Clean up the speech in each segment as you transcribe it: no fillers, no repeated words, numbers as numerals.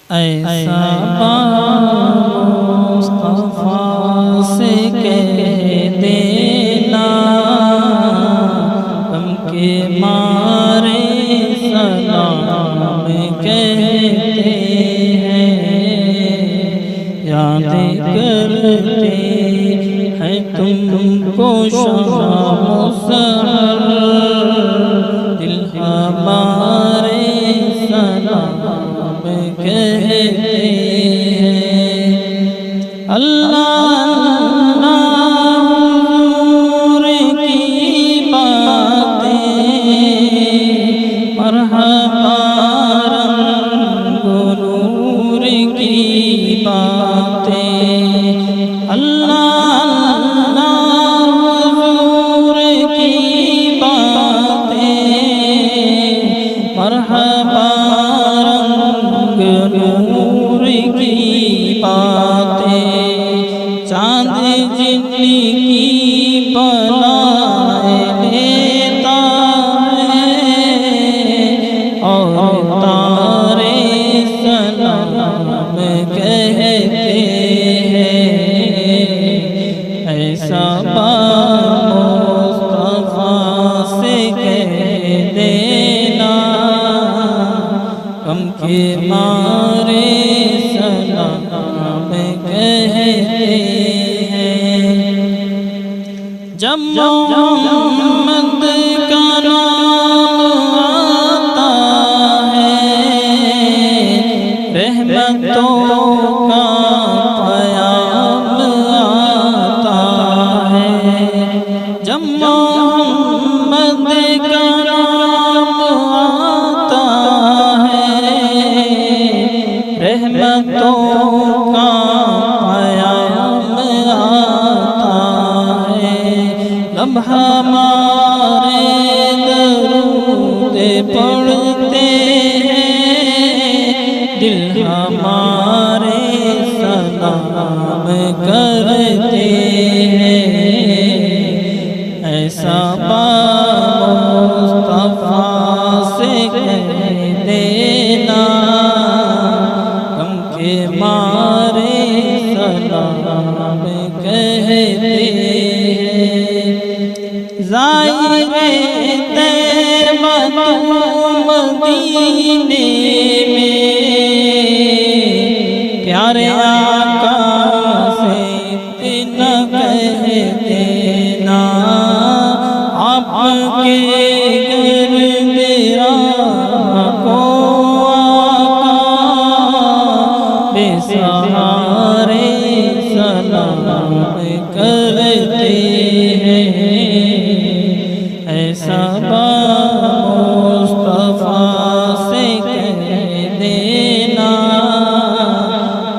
ऐसा मुस्तफा से कह देना हम के मारे सलाम कहते हैं, याद करते हैं तुमको शाम सहर, दिल हमारे सलाम कहते हैं। अल्लाह हुजूर की बातें मरहबा रंग नूर की बातें, अल्लाह हुजूर की बातें मरहबा नूर की बातें, चांद जिंदगी की बलाएं लेता है और तारे सलाम कहते हैं। ऐसा मुस्तफा से कह देना हम के मारे सलाम कहते हैं। जब मोहम्मद का नाम आता है, रहमतों का क़याम आता है। जब मोहम्मद का नाम आता है, रहमतों का क़याम आता है। अब हमारे दरूद पढ़ते हैं, दिल हमारे सलाम करते हैं। ऐसा मुस्तफा से कह देना हम के मारे सलाम कहते हैं। ज़ाहिरे तैयबा मदीने में प्यारे आका से इतना कह देना, आपके घर मेरा को बेसहारे सलाम करते हैं। ऐसा मुस्तफा से कह देना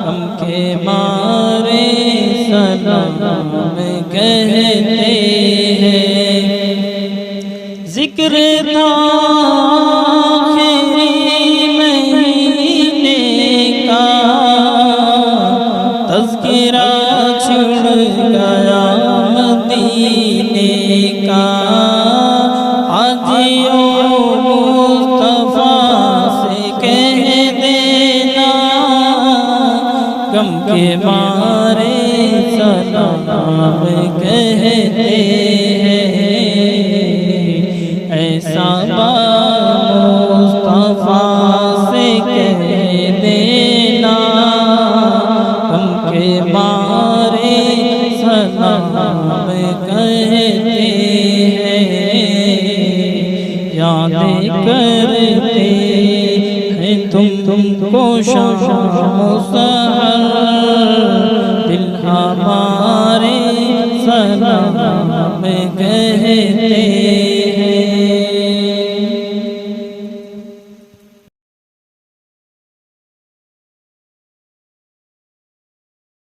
हम के मारे सलाम कहते हैं। जिक्र था आखिरी महीने का, तज़किरा छिड़ गया मदीने का। आजियो मुस्तफा से कह देना गम के मारे सलाम कहते हैं। ऐसा मुस्तफा से कह देना हम के मारे सलाम कहते हैं। याद करते हैं तुमको शाम सहर, दिल हमारे सलाम कहते